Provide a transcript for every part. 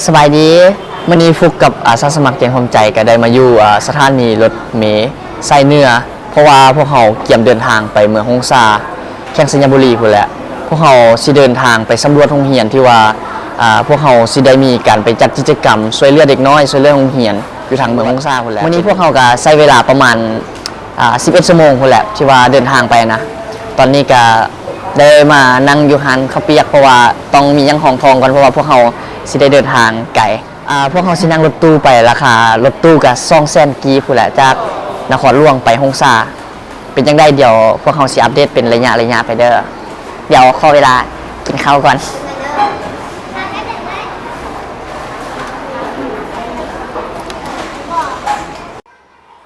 สบายดีวันนี้ฟุกกับอาสาสมัครเกียงความใจก็ได้มาอยู่สถานีรถเมล์ไส้เนื้อเพราะว่าพวกเขาเกี่ยมเดินทางไปเมืองฮงซาแข่งสัญญบุรีพุ่นแหละพวกเขาสิเดินทางไปสำรวจโรงเรียนที่ว่าพวกเขาสิได้มีการไปจัดกิจกรรมช่วยเหลือเด็กน้อยช่วยเหลือโรงเรียนอยู่ทางเมืองฮงซาพุ่นแหละวันนี้พวกเขาก็ใช้เวลาประมาณ11 ชั่วโมงพุ่นแหละที่ว่าเดินทางไปนะตอนนี้ก็ได้มานั่งอยู่หันข้าวเปียกเพราะว่าต้องมียังของทองก่อนเพราะว่าพวกเขาสิได้เดินทางไกลพวกเขาสินั่งรถตู้ไปราคารถตู้กับ200,000 กีบพุ่นแหละจากนครหลวงไปฮงซาเป็นจังได้เดี๋ยวพวกเขาสิอัปเดตเป็นระยะไปเด้อเดี๋ยวขอเวลากินข้าวก่อน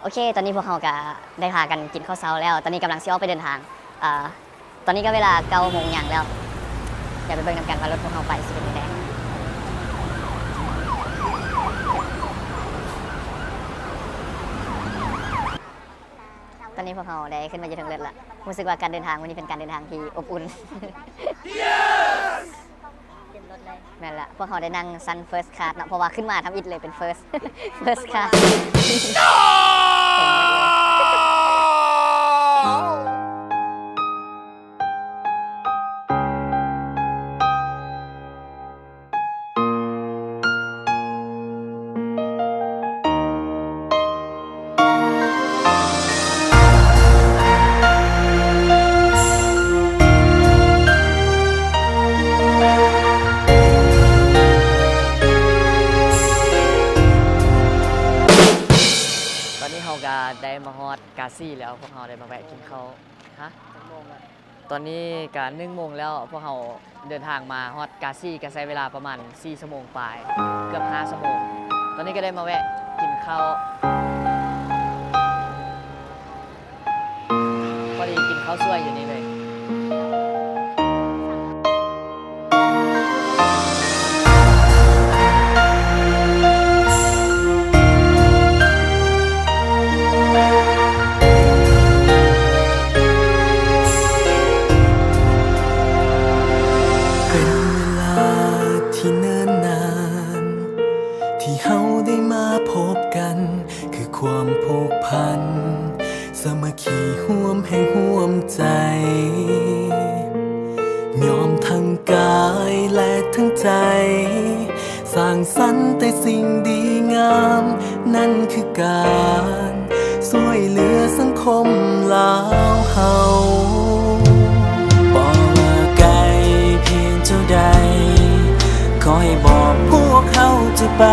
โอเคตอนนี้พวกเขาก็ได้พากันกินข้าวเช้าแล้วตอนนี้กำลังซิออกไปเดินทางตอนนี้ก็เวลา9 โมงอย่างแล้วอย่าไปเบิ่งนำกันว่ารถพวกเขาไปสิเป็นยังไงตอนนี้พวกเขาได้ขึ้นมาอยู่ทางเรือละรู้สึกว่าการเดินทางวันนี้เป็นการเดินทางที่อบอุ่นแม่นละพวกเขาได้นั่งซันเฟิร์สคลาสนะเพราะว่าขึ้นมาทำอิฐเลยเป็นเฟิร์สคลาสได้มาฮอดกาซี่แล้วพวกเราได้มาแวะกินข้าวตอนนี้ก็1 โมงแล้วพวกเราเดินทางมาฮอดกาซี่ก็ใช้เวลาประมาณ4 ชั่วโมงปลายเกือบ5 ชั่วโมงตอนนี้ก็ได้มาแวะกินข้าวพอดีกินข้าวสวยอยู่นี่เลยความผูกพันสามัคคีห่วมแห่งห่วมใจยอมทั้งกายและทั้งใจสร้างสรรค์แต่สิ่งดีงามนั่นคือการช่วยเหลือสังคมลาวเฮาบ่ว่าไกลเพียงเท่าใดขอให้บอกพวกเขาจะไป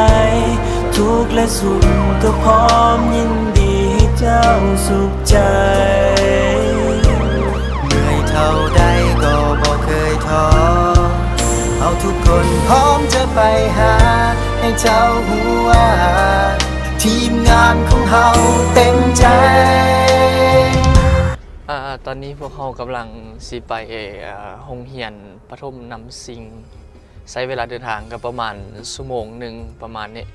ทุกข์และสุขก็พร้อมยินดีให้เจ้าสุขใจเหนื่อยเท่าใดก็บอกเคยท้อเอาทุกคนพร้อมจะไปหาให้เจ้าหัวทีมงานของเฮาเต็มใจตอนนี้พวกเขากำลังสิไปโรงเรียนประถมนำสิงใช้เวลาเดินทางก็ประมาณ1 ชั่วโมงประมาณนี้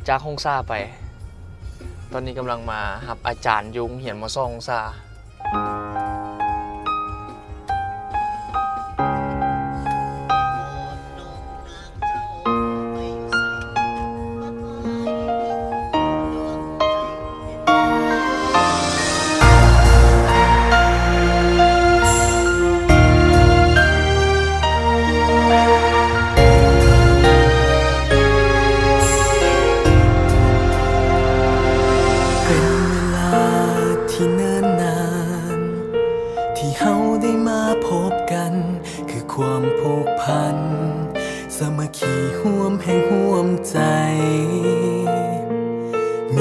จากฮงซาไปตอนนี้กำลังมาหับอาจารย์ยุงเหียนมอซ่องฮงซาที่เนิ่นนานที่เฮาได้มาพบกันคือความผูกพันสามัคคีห่วมแห่งห่วมใจ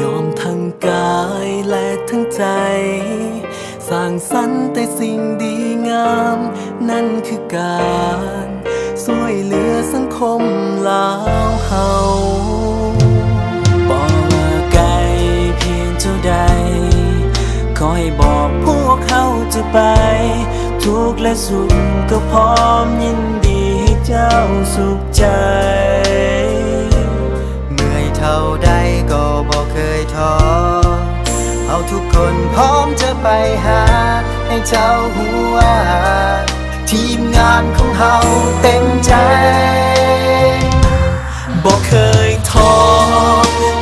ยอมทั้งกายและทั้งใจสร้างสรรค์แต่สิ่งดีงามนั่นคือการช่วยเหลือสังคมลาวเฮาบ่ว่าไกลเพียงเท่าใดขอให้บอกพวกเขาจะไปทุกข์และสุขก็พร้อมยินดีให้เจ้าสุขใจเมื่อยเท่าใดก็บอกเคยท้อเอาทุกคนพร้อมจะไปหาให้เจ้าหัวทีมงานของเฮาเต็มใจ บอกเคยท้อ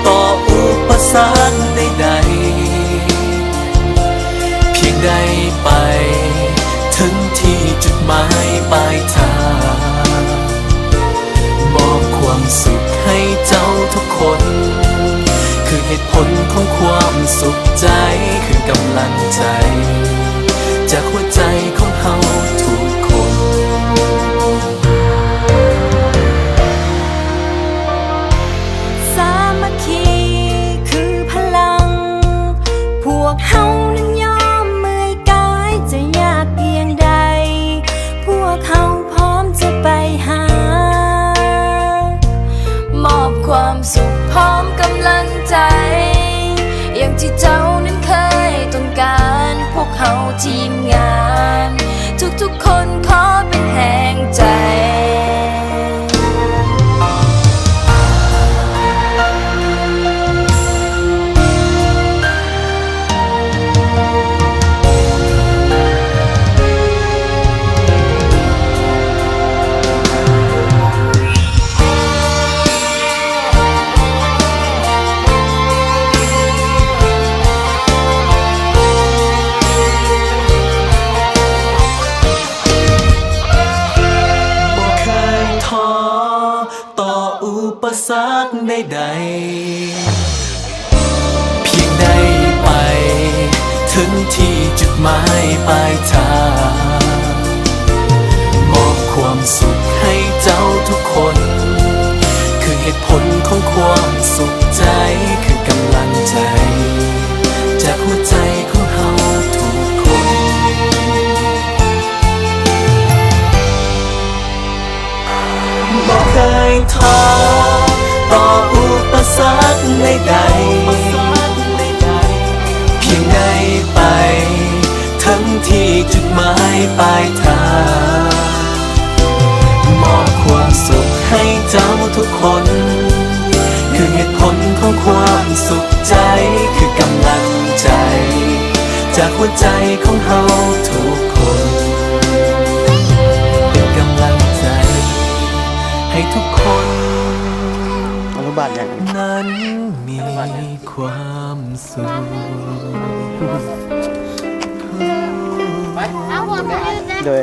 ต่ออุปสรรคใดๆเพียงได้ไปถึงที่จุดหมายปลายทางมอบความสุขให้เจ้าทุกคนคือเหตุผลของความสุขใจคือกำลังใจจากหัวใจของเฮาทุกคนสามัคคีคือพลังพวกเฮานั้นยอมเมื่อยกายจะยากเพียงใดพวกเฮาพร้อมจะไปหามอบความสุขพร้อมกำลังใจอย่างที่เจ้านั้นเคยต้องการพวกเฮาทีมงานทุกๆคนขอเป็นแห่งใจอุปสรรคใดๆเพียงได้ไปถึงที่จุดหมายปลายทางมอบความสุขให้เจ้าทุกคนคือเหตุผลของความสุขใจคือกำลังใจจากหัวใจของเฮาทุกคนบอกเคยท้อต่ออุปสรรคใดๆเพียงได้ไปถึงที่จุดหมายปลายทางมอบความสุขให้เจ้าทุกคนคือเหตุผลของความสุขใจคือกำลังใจจากหัวใจของเฮาทุกคนเป็นกำลังใจให้ทุกคนอนุบาลอย่าง นั้นมีความสุข โดย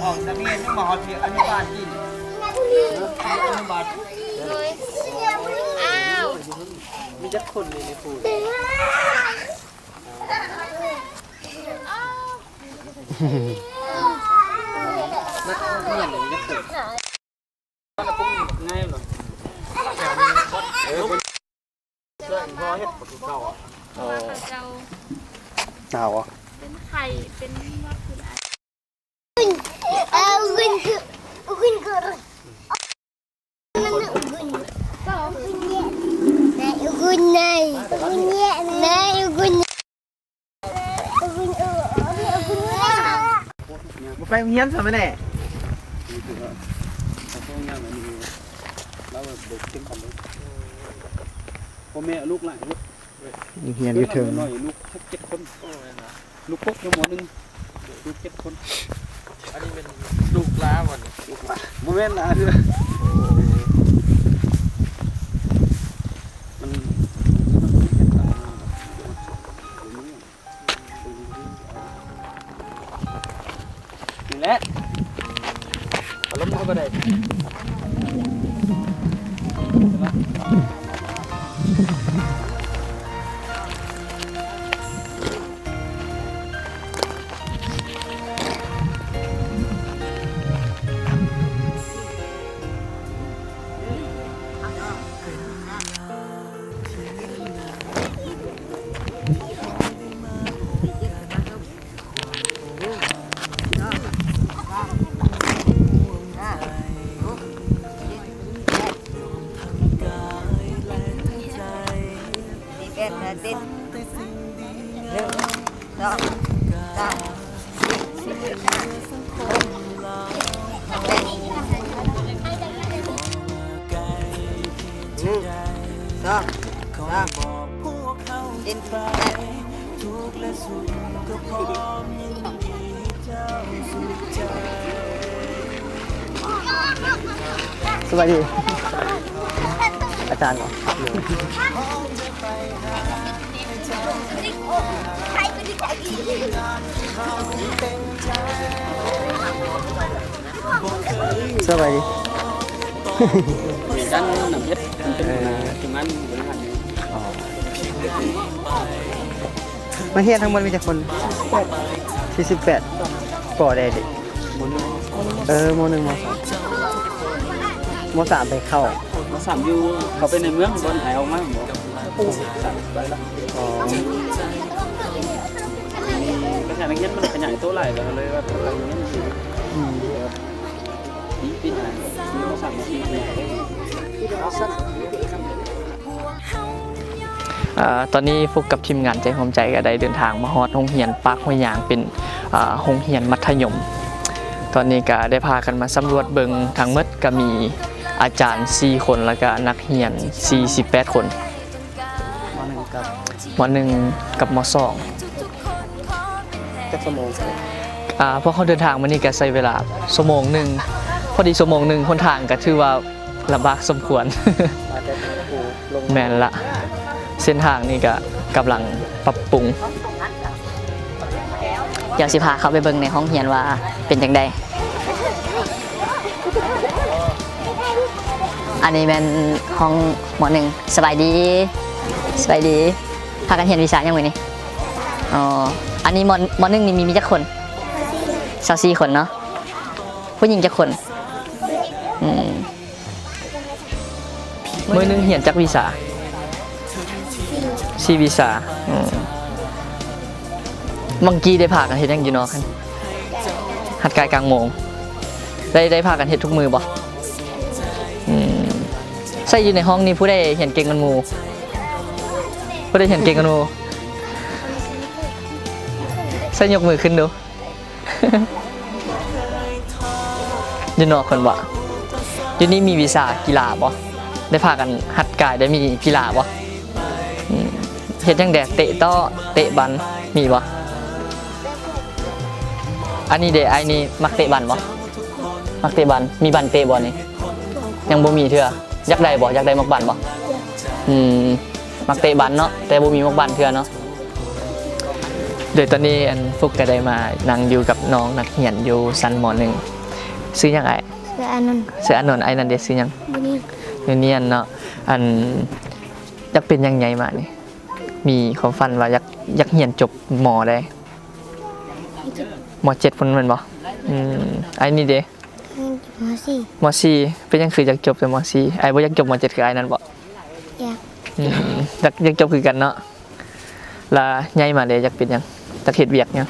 ออกจากเรียนต้องมาหอดเพียงอนุบาลกินอนุบาลมีจักคนในปูนักเรียนมีจักคนง่ายหรอช่วยพ่อเฮ็ดปกติเก่าอ่ะหนาวอ่ะ เป็นไข่เป็นว่าคืออะไร มาไปเฮียนซะมั้ยแน่พ่อแม่ลูกหลานลูก เฮียนอยู่เทิง น้อยลูก7 คนลูกพกยังหมดนึงลูก7 คนอันนี้เป็นลูกล้าบ่นี่ลูกล้าบ่แม่นล้าเด้อมันนี่แหละอารมณ์เขาก็ได้ติด1 2 3 สวัสดีอาจารย์เหรอสวัสดี ด้านหนังเพชรมันเป็นตรงนั้นบริหาร มาเฮียนทั้งหมดมีแต่คน48ก่อได้ดิม.1 ม.3 ไปเข้า มาสามยูเขาไปในเมืองบนหายออกมาหมด อ๋อ กระจายนักเรียนมันขยายตัวไหลแล้วเลยว่าอะไรอย่างเงี้ยมันคือปีไหนมาสามปีไหน ตอนนี้ฟุกกับทีมงานใจหอมใจก็ได้เดินทางมาฮอดโรงเรียนปากห้วยยางเป็นโรงเรียนมัธยม ตอนนี้ก็ได้พากันมาสำรวจเบิงทั้งหมดก็มีอาจารย์4คนแล้วก็นักเรียน48คนม.1 กับม.2 จักชั่วโมง พวกเขาเดินทางมานี่ก็ใช้เวลาชั่วโมงหนึ่งพอดีชั่วโมงหนึ่งคนทางก็ถือว่าลำบากสมควร มาจากลง แม่นละเส้นทางนี่ก็กำลังปรับปรุงเดี๋ยวสิพาเข้าไปเบิ่งในห้องเรียนว่าเป็นจังไดอันนี้เป็นห้องม.1 สบายดีพากันเรียนวิชายังไงนี่อ๋ออันนี้ม.1 นี่มีจักคน24คนเนาะผู้หญิงจักคนมื้อนึงเรียนจักวิชา4วิชาบางกี้ได้พากันเฮ็ดหยังอยู่เนาะคันหัดกายกลางโมงได้พากันเฮ็ดทุกมือบ่ใส่อยู่ในห้องนี้ผู้ใดเห็นเก่งกันหมู่ผู้ใดเห็นเก่งกันหมู่ใส่ยกมือขึ้นดู อยู่นอกคนบ่อยู่นี่มีวิชากีฬาบ่ได้พากันหัดกายได้มีกีฬาบ่เฮ็ดจังแดกเตะต่อเตะบันมีบ่อันนี้เด้ไอ้นี่มักเตะบันบ่มักเตะบันมีบันเตะบ่นี่ยังบ่มีเทื่ออยากได้บ่อยากได้มักบันบ่มักเตะบันเนาะแต่บ่มีมักบันเทื่อเนาะโดยตอนนี้อันฟุกก็ได้มานั่งอยู่กับน้องนักเรียนอยู่ชั้นม.1ชื่อหยังไงชื่ออานนท์ไอ้นั่นเด้ชื่อหยังยูเนียนเนาะอันอยากเป็นยังไงมานี่มีความฝันว่าอยากเรียนจบม.ได้ม.7 พุ่นแม่นบ่ไอ้นี่เด้ม.4เป็นยังคืออยากจบแต่ม.4ไอ้บ่อยากจบม.7คือไอ้นั่นบ่อยากจบคือกันเนาะแล้วใหญ่มาเลยอยากเป็นหยังอยากเฮ็ดเวียกหยัง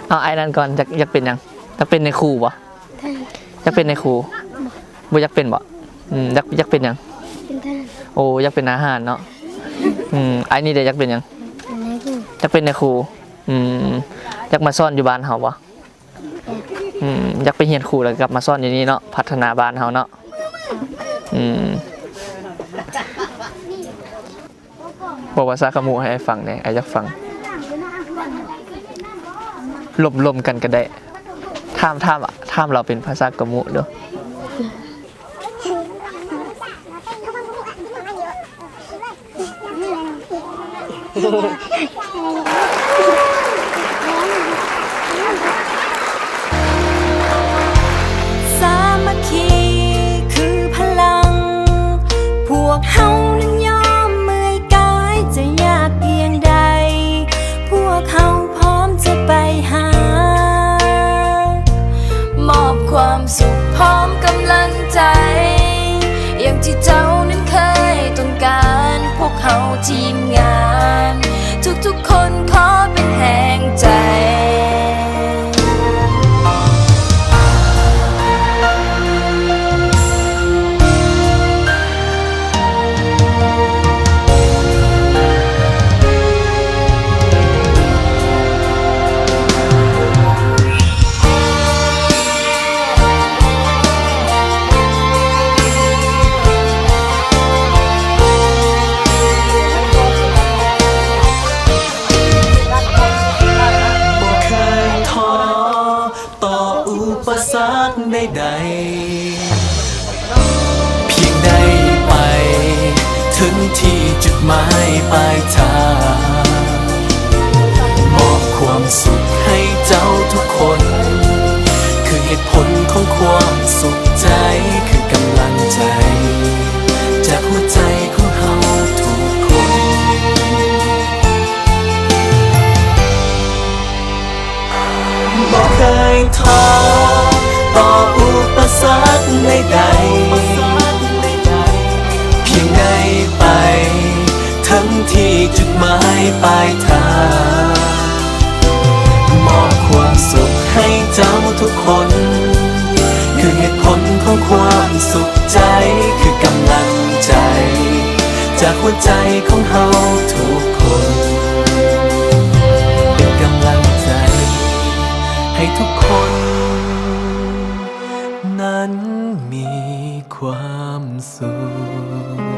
เอาไอ้นั่นก่อนอยากเป็นหยังอยากเป็นในครูบ่อยากเป็นในครูบ่อยากเป็นบ่อยากเป็นหยังโอ้อยากเป็นอาหารเนาะไอ้นี่เด้อยากเป็นหยังอยากเป็นในครูอยากมาสอนอยู่บ้านเฮาบ่อยากไปเรียนครูแล้วกลับมาสอนอยู่นี่เนาะพัฒนาบ้านเฮาเนาะบอกภาษากะมูให้ไอ้ฟังเนี่ยไอ้อยากฟังลมกันก็ได้ถามเราเป็นภาษากะมูเด้อสามัคคีคือพลังพวกเฮานั้นยอมเมื่อยกายจะยากเพียงใดพวกเขาพร้อมจะไปหามอบความสุขพร้อมกำลังใจอย่างที่เจ้านั้นเคยต้องการพวกเขาทีมงานทุกๆคนขอเป็นแห่งใจ กใดๆเพียงได้ไป ถึงที่จุดหมายปลายทางมอบความสุขให้เจ้าทุกคน คือเหตุผลของความสุขใจคือกำลังใจ จากหัวใจของเฮาทุกคนบ่เคยท้อต่ออุปสรรคใดๆเพียงได้ไปทั้งที่จุดหมายปลายทางมอบความสุขให้เจ้าทุกคน คือเหตุผลของความสุขใจคือกำลังใจ จากหัวใจของเฮาทุกคน เป็นกำลังใจ ให้ทุกคน นั้นมีความสุข